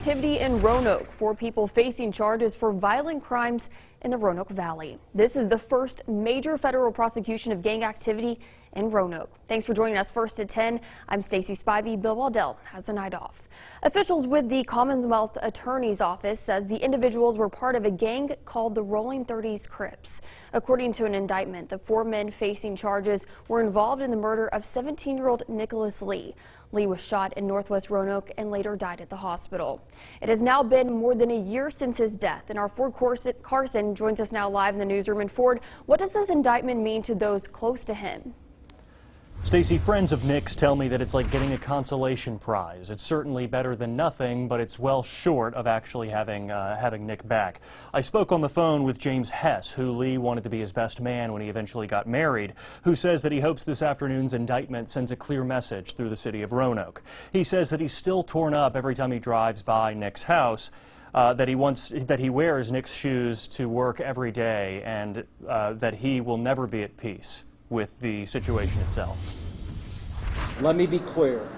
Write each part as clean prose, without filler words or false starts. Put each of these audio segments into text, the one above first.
Activity in Roanoke. 4 people facing charges for violent crimes in the Roanoke Valley. This is the first major federal prosecution of gang activity in Roanoke. Thanks for joining us. First at 10, I'm Stacey Spivey. Bill Waddell has the night off. Officials with the Commonwealth Attorney's Office says the individuals were part of a gang called the Rolling 30s Crips. According to an indictment, the 4 men facing charges were involved in the murder of 17-year-old Nicholas Lee. Lee was shot in northwest Roanoke and later died at the hospital. It has now been more than a year since his death, and our Ford Carson joins us now live in the newsroom. And Ford, what does this indictment mean to those close to him? Stacey, friends of Nick's tell me that it's like getting a consolation prize. It's certainly better than nothing, but it's well short of actually having Nick back. I spoke on the phone with James Hess, who Lee wanted to be his best man when he eventually got married, who says that he hopes this afternoon's indictment sends a clear message through the city of Roanoke. He says that he's still torn up every time he drives by Nick's house. That he wears Nick's shoes to work every day, and that he will never be at peace with the situation itself. Let me be clear.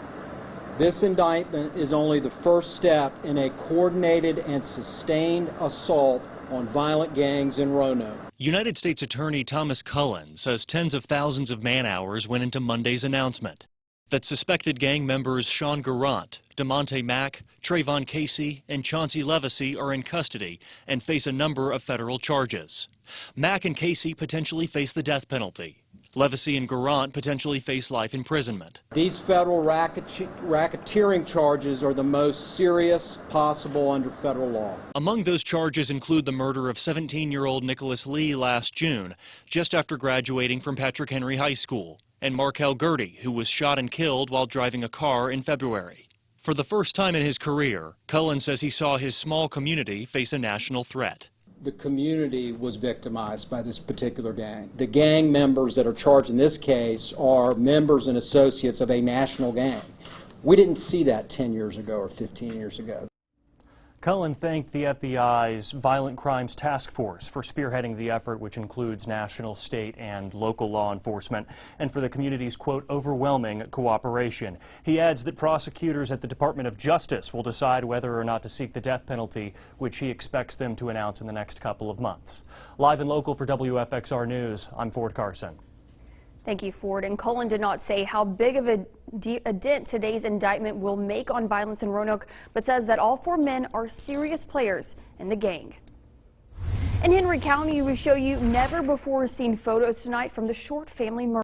This indictment is only the first step in a coordinated and sustained assault on violent gangs in Roanoke. United States Attorney Thomas Cullen says tens of thousands of man-hours went into Monday's announcement that suspected gang members Sean Garant, DeMonte Mack, Trayvon Casey, and Chauncey Levacy are in custody and face a number of federal charges. Mack and Casey potentially face the death penalty. Levacy and Garant potentially face life imprisonment. These federal racketeering charges are the most serious possible under federal law. Among those charges include the murder of 17-year-old Nicholas Lee last June, just after graduating from Patrick Henry High School, and Markel Gertie, who was shot and killed while driving a car in February. For the first time in his career, Cullen says he saw his small community face a national threat. The community was victimized by this particular gang. The gang members that are charged in this case are members and associates of a national gang. We didn't see that 10 years ago or 15 years ago. Cullen thanked the FBI's Violent Crimes Task Force for spearheading the effort, which includes national, state, and local law enforcement, and for the community's, quote, overwhelming cooperation. He adds that prosecutors at the Department of Justice will decide whether or not to seek the death penalty, which he expects them to announce in the next couple of months. Live and local for WFXR News, I'm Ford Carson. Thank you, Ford. And Cullen did not say how big of a dent today's indictment will make on violence in Roanoke, but says that all 4 men are serious players in the gang. In Henry County, we show you never before seen photos tonight from the Short family murder.